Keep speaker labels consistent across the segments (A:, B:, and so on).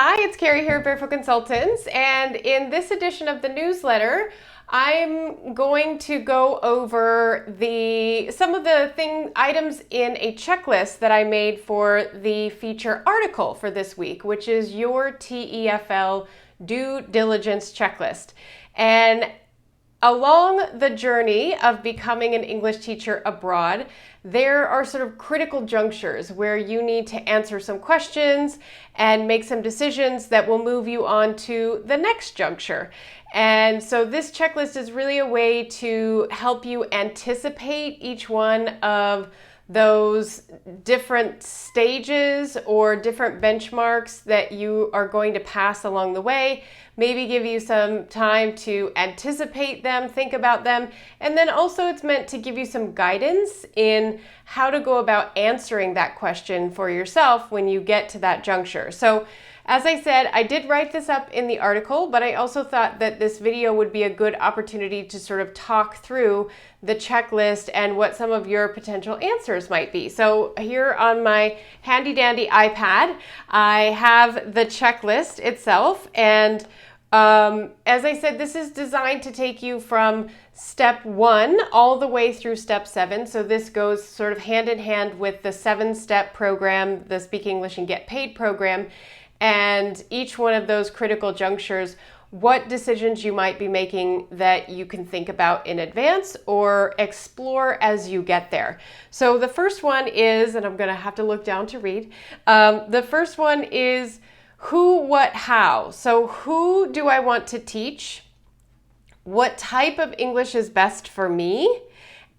A: Hi, it's Carrie here at Barefoot Consultants, and in this edition of the newsletter, I'm going to go over some of the items in a checklist that I made for the feature article for this week, which is your TEFL Due Diligence Checklist. And along the journey of becoming an English teacher abroad, there are sort of critical junctures where you need to answer some questions and make some decisions that will move you on to the next juncture. And so this checklist is really a way to help you anticipate each one of those different stages or different benchmarks that you are going to pass along the way, maybe give you some time to anticipate them, think about them, and then also it's meant to give you some guidance in how to go about answering that question for yourself when you get to that juncture. So as I said, I did write this up in the article, but I also thought that this video would be a good opportunity to sort of talk through the checklist and what some of your potential answers might be. So here on my handy dandy iPad, I have the checklist itself. And as I said, this is designed to take you from step 1 all the way through step 7. So this goes sort of hand in hand with the 7-step program, the Speak English and Get Paid program. And each one of those critical junctures, what decisions you might be making that you can think about in advance or explore as you get there. So the first one is, and I'm going to have to look down to read, the first one is who, what, how. So who do I want to teach? What type of English is best for me?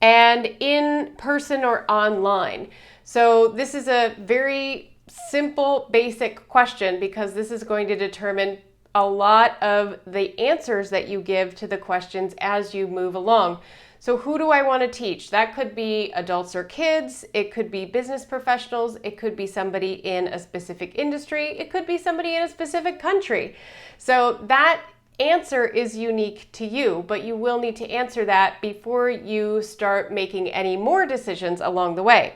A: And in person or online. So this is a very simple, basic question because this is going to determine a lot of the answers that you give to the questions as you move along. So who do I want to teach? That could be adults or kids. It could be business professionals. It could be somebody in a specific industry. It could be somebody in a specific country. So that answer is unique to you, but you will need to answer that before you start making any more decisions along the way.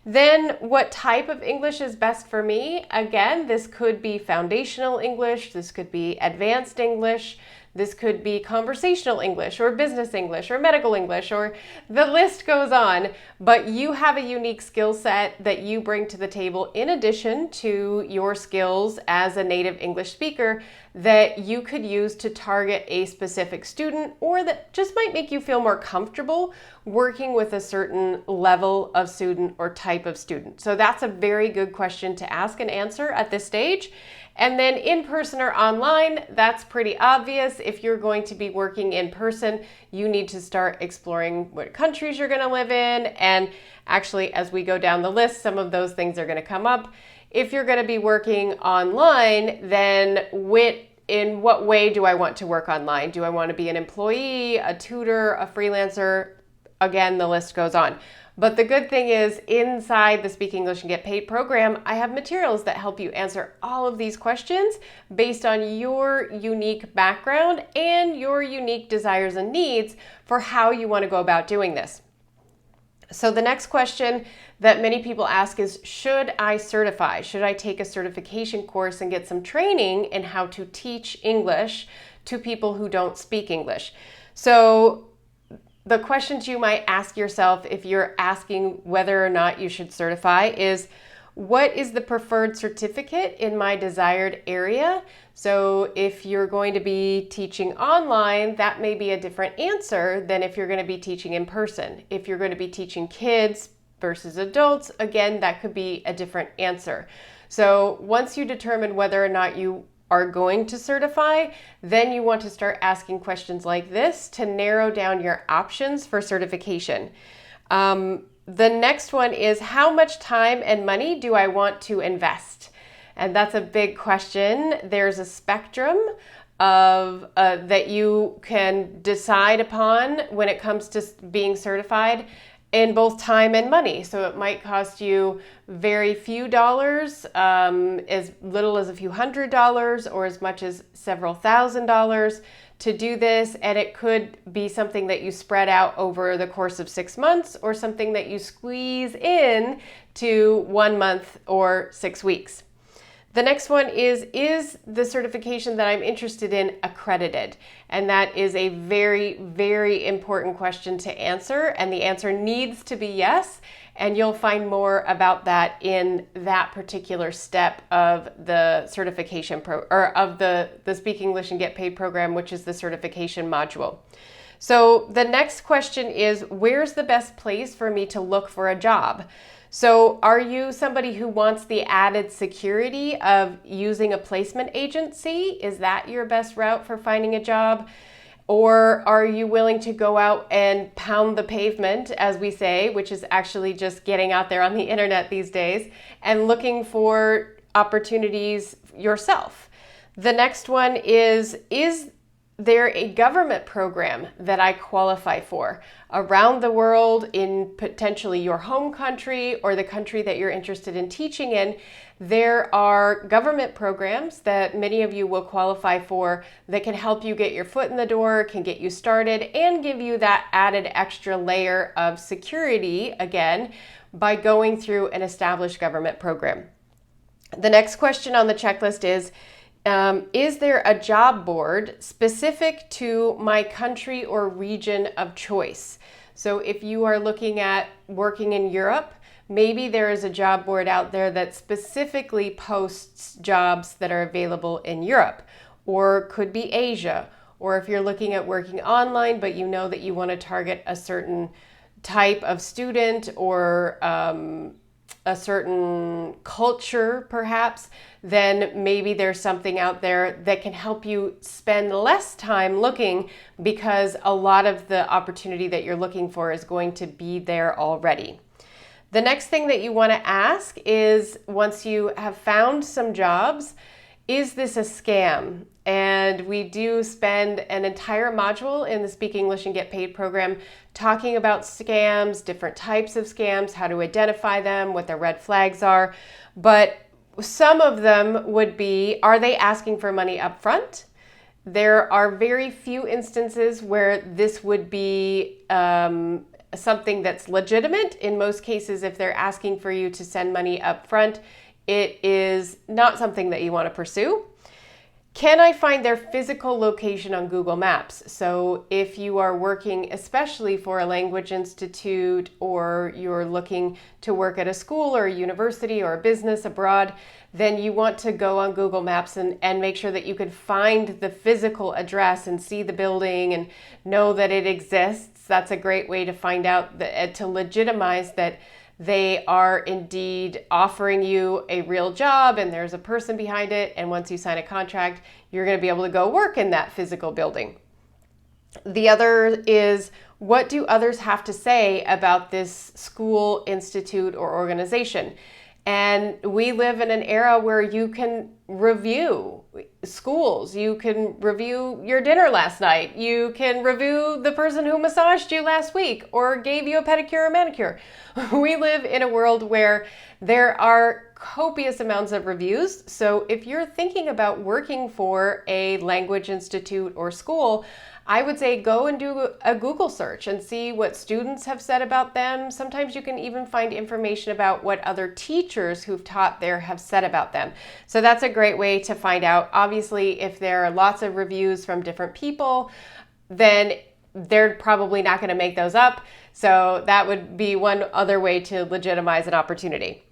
A: Then what type of English is best for me? Again, this could be foundational English, this could be advanced English, this could be conversational English or business English or medical English, or the list goes on. But you have a unique skill set that you bring to the table in addition to your skills as a native English speaker that you could use to target a specific student or that just might make you feel more comfortable working with a certain level of student or type of student. So that's a very good question to ask and answer at this stage. And then in person or online, that's pretty obvious. If you're going to be working in person, you need to start exploring what countries you're going to live in. And actually, as we go down the list, some of those things are going to come up. If you're going to be working online, then in what way do I want to work online? Do I want to be an employee, a tutor, a freelancer? Again, the list goes on. But the good thing is inside the Speak English and Get Paid program, I have materials that help you answer all of these questions based on your unique background and your unique desires and needs for how you want to go about doing this. So the next question that many people ask is, should I certify? Should I take a certification course and get some training in how to teach English to people who don't speak English? So the questions you might ask yourself if you're asking whether or not you should certify is, what is the preferred certificate in my desired area? So if you're going to be teaching online, that may be a different answer than if you're going to be teaching in person. If you're going to be teaching kids versus adults, again, that could be a different answer. So once you determine whether or not you are going to certify, then you want to start asking questions like this to narrow down your options for certification. The next one is, how much time and money do I want to invest? And that's a big question. There's a spectrum of that you can decide upon when it comes to being certified in both time and money. So it might cost you very few dollars, as little as a few $100s or as much as several $1,000s to do this. And it could be something that you spread out over the course of 6 months or something that you squeeze in to 1 month or 6 weeks. The next one is the certification that I'm interested in accredited? And that is a very, very important question to answer. And the answer needs to be yes. And you'll find more about that in that particular step of the certification of the Speak English and Get Paid program, which is the certification module. So the next question is, where's the best place for me to look for a job? So are you somebody who wants the added security of using a placement agency? Is that your best route for finding a job? Or are you willing to go out and pound the pavement, as we say, which is actually just getting out there on the internet these days and looking for opportunities yourself? The next one is there a government program that I qualify for around the world in potentially your home country or the country that you're interested in teaching in? There are government programs that many of you will qualify for that can help you get your foot in the door, can get you started, and give you that added extra layer of security, again, by going through an established government program. The next question on the checklist is there a job board specific to my country or region of choice? So if you are looking at working in Europe, maybe there is a job board out there that specifically posts jobs that are available in Europe, or could be Asia. Or if you're looking at working online, but you know that you want to target a certain type of student or a certain culture perhaps, then maybe there's something out there that can help you spend less time looking, because a lot of the opportunity that you're looking for is going to be there already. The next thing that you want to ask is, once you have found some jobs, is this a scam? And we do spend an entire module in the Speak English and Get Paid program talking about scams, different types of scams, how to identify them, what the red flags are. But some of them would be, are they asking for money up front? There are very few instances where this would be something that's legitimate. In most cases, if they're asking for you to send money up front, it is not something that you want to pursue. Can I find their physical location on Google Maps? So if you are working especially for a language institute, or you're looking to work at a school or a university or a business abroad, then you want to go on Google Maps and make sure that you can find the physical address and see the building and know that it exists. That's a great way to find out, to legitimize that they are indeed offering you a real job and there's a person behind it. And once you sign a contract, you're going to be able to go work in that physical building. The other is, what do others have to say about this school, institute, or organization? And we live in an era where you can review schools, you can review your dinner last night, you can review the person who massaged you last week or gave you a pedicure or manicure. We live in a world where there are copious amounts of reviews. So if you're thinking about working for a language institute or school, I would say go and do a Google search and see what students have said about them. Sometimes you can even find information about what other teachers who've taught there have said about them. So that's a great way to find out. Obviously, if there are lots of reviews from different people, then they're probably not going to make those up. So that would be one other way to legitimize an opportunity.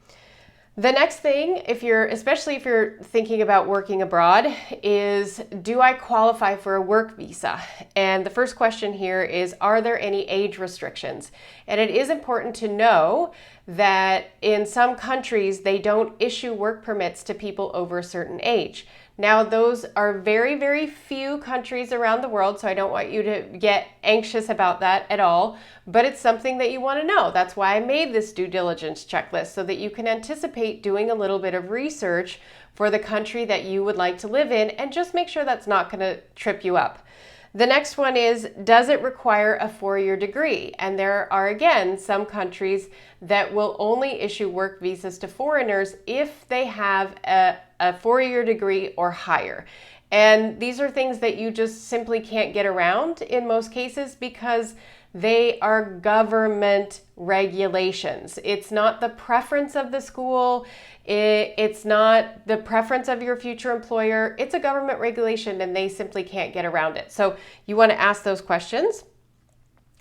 A: The next thing, especially if you're thinking about working abroad, is, do I qualify for a work visa? And the first question here is, are there any age restrictions? And it is important to know that in some countries, they don't issue work permits to people over a certain age. Now, those are very, very few countries around the world, so I don't want you to get anxious about that at all, but it's something that you want to know. That's why I made this due diligence checklist, so that you can anticipate doing a little bit of research for the country that you would like to live in, and just make sure that's not going to trip you up. The next one is, does it require a 4-year degree? And there are, again, some countries that will only issue work visas to foreigners if they have a 4-year degree or higher. And these are things that you just simply can't get around in most cases, because They are government regulations. It's not the preference of the school. It's not the preference of your future employer. It's a government regulation and they simply can't get around it. So you want to ask those questions.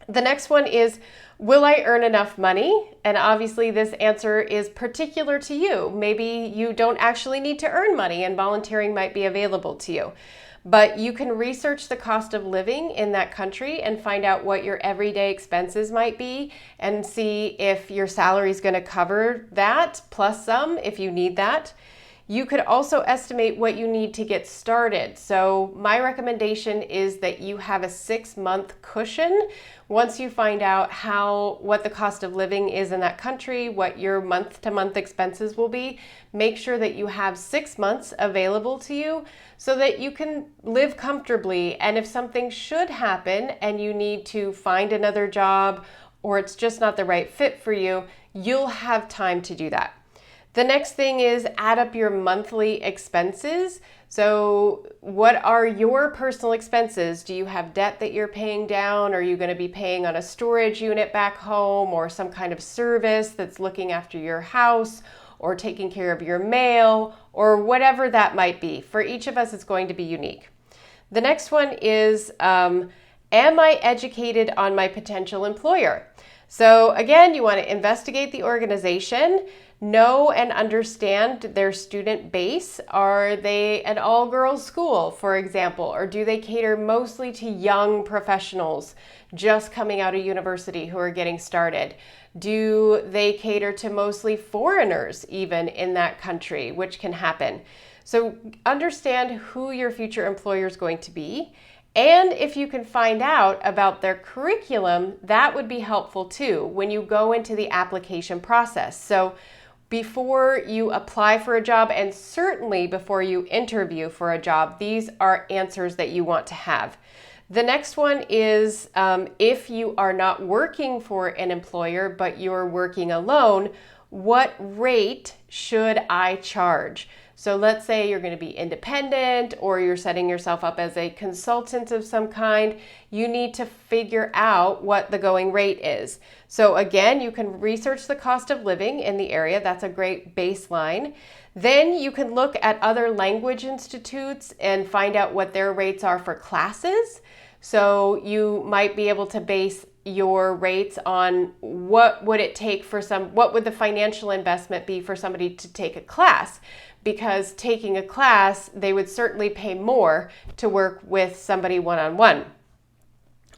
A: The next one is, will I earn enough money? And obviously this answer is particular to you. Maybe you don't actually need to earn money and volunteering might be available to you. But you can research the cost of living in that country and find out what your everyday expenses might be and see if your salary is going to cover that plus some if you need that. You could also estimate what you need to get started. So my recommendation is that you have a 6-month cushion. Once you find out what the cost of living is in that country, what your month-to-month expenses will be, make sure that you have 6 months available to you so that you can live comfortably. And if something should happen and you need to find another job or it's just not the right fit for you, you'll have time to do that. The next thing is add up your monthly expenses. So what are your personal expenses? Do you have debt that you're paying down? Are you going to be paying on a storage unit back home or some kind of service that's looking after your house or taking care of your mail or whatever that might be? For each of us, it's going to be unique. The next one is, am I educated on my potential employer? So again, you want to investigate the organization, know and understand their student base. Are they an all-girls school, for example, or do they cater mostly to young professionals just coming out of university who are getting started? Do they cater to mostly foreigners even in that country, which can happen? So understand who your future employer is going to be. And if you can find out about their curriculum, that would be helpful too when you go into the application process. So before you apply for a job and certainly before you interview for a job, these are answers that you want to have. The next one is if you are not working for an employer but you're working alone, what rate should I charge? So let's say you're going to be independent or you're setting yourself up as a consultant of some kind. You need to figure out what the going rate is. So again, you can research the cost of living in the area. That's a great baseline. Then you can look at other language institutes and find out what their rates are for classes. So you might be able to base your rates on what would the financial investment be for somebody to take a class? Because taking a class, they would certainly pay more to work with somebody one-on-one.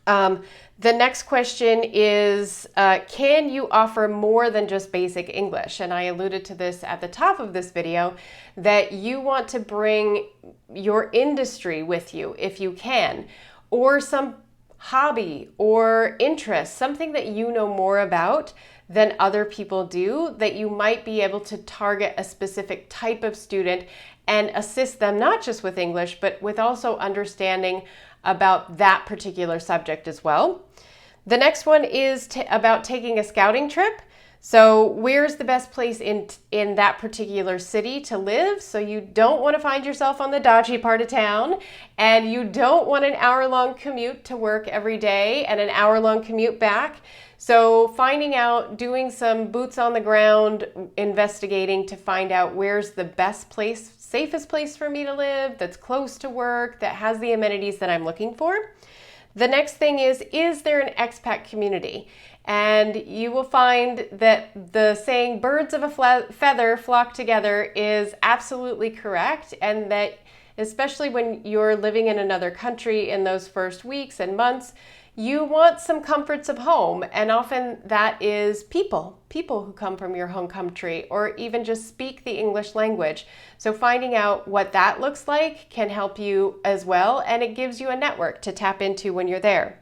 A: The next question is, can you offer more than just basic English? And I alluded to this at the top of this video, that you want to bring your industry with you if you can, or some hobby or interest, something that you know more about than other people do, that you might be able to target a specific type of student and assist them not just with English, but with also understanding about that particular subject as well. The next one is about taking a scouting trip. So where's the best place in that particular city to live? So you don't want to find yourself on the dodgy part of town, and you don't want an hour-long commute to work every day and an hour-long commute back. So finding out, doing some boots on the ground investigating to find out where's the best place, safest place for me to live, that's close to work, that has the amenities that I'm looking for. The next thing is there an expat community? And you will find that the saying birds of a feather flock together is absolutely correct, and that especially when you're living in another country in those first weeks and months, you want some comforts of home, and often that is people who come from your home country or even just speak the English language. So finding out what that looks like can help you as well, and it gives you a network to tap into when you're there.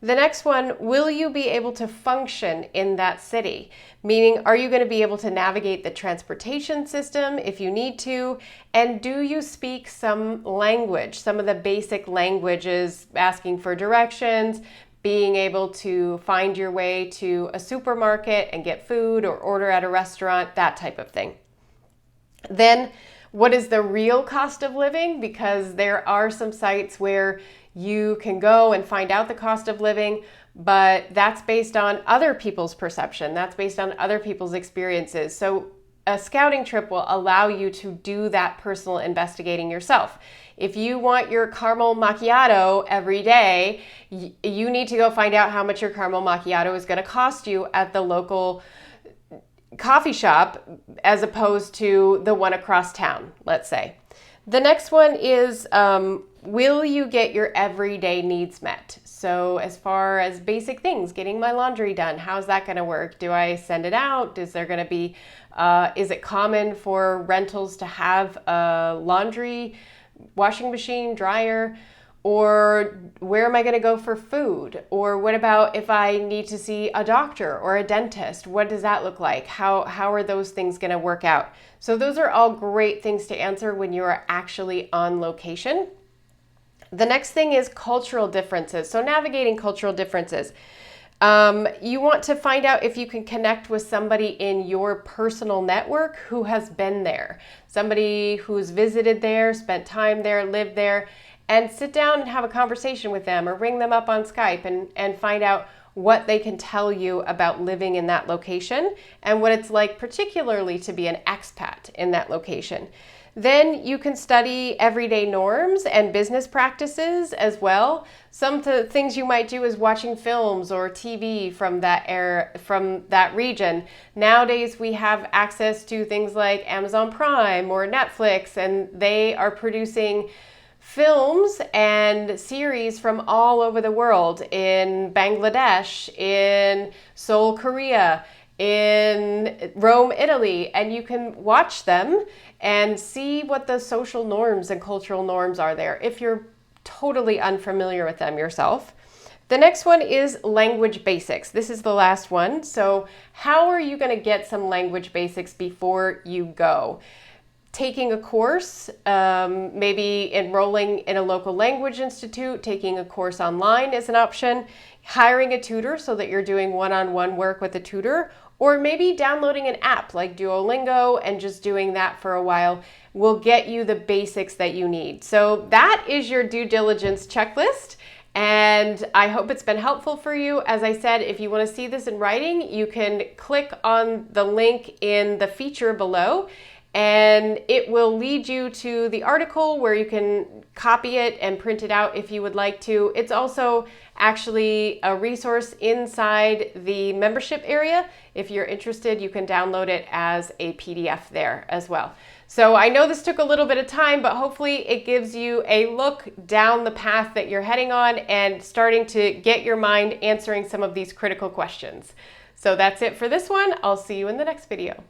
A: The next one, will you be able to function in that city? Meaning, are you going to be able to navigate the transportation system if you need to? And do you speak some language, some of the basic languages, asking for directions, being able to find your way to a supermarket and get food or order at a restaurant, that type of thing. Then, what is the real cost of living? Because there are some sites where You can go and find out the cost of living, but that's based on other people's perception. That's based on other people's experiences. So a scouting trip will allow you to do that personal investigating yourself. If you want your caramel macchiato every day, you need to go find out how much your caramel macchiato is going to cost you at the local coffee shop as opposed to the one across town, let's say. The next one is, will you get your everyday needs met? So as far as basic things, getting my laundry done, how's that going to work? Do I send it out? Is there going to be, is it common for rentals to have a laundry, washing machine, dryer? Or where am I going to go for food? Or what about if I need to see a doctor or a dentist? What does that look like? How are those things going to work out? So those are all great things to answer when you are actually on location. The next thing is cultural differences. So navigating cultural differences. You want to find out if you can connect with somebody in your personal network who has been there, somebody who's visited there, spent time there, lived there, and sit down and have a conversation with them or ring them up on Skype and find out what they can tell you about living in that location and what it's like particularly to be an expat in that location. Then you can study everyday norms and business practices as well. Some of the things you might do is watching films or TV from that era, from that region. Nowadays we have access to things like Amazon Prime or Netflix, and they are producing films and series from all over the world, in Bangladesh, in Seoul, Korea, in Rome, Italy, and you can watch them and see what the social norms and cultural norms are there if you're totally unfamiliar with them yourself. The next one is language basics. This is the last one. So how are you going to get some language basics before you go? Taking a course, maybe enrolling in a local language institute, taking a course online is an option, hiring a tutor so that you're doing one-on-one work with a tutor, or maybe downloading an app like Duolingo and just doing that for a while will get you the basics that you need. So that is your due diligence checklist. And I hope it's been helpful for you. As I said, if you want to see this in writing, you can click on the link in the feature below, and it will lead you to the article where you can copy it and print it out if you would like to. It's also actually a resource inside the membership area. If you're interested, you can download it as a PDF there as well. So I know this took a little bit of time, but hopefully it gives you a look down the path that you're heading on and starting to get your mind answering some of these critical questions. So that's it for this one. I'll see you in the next video.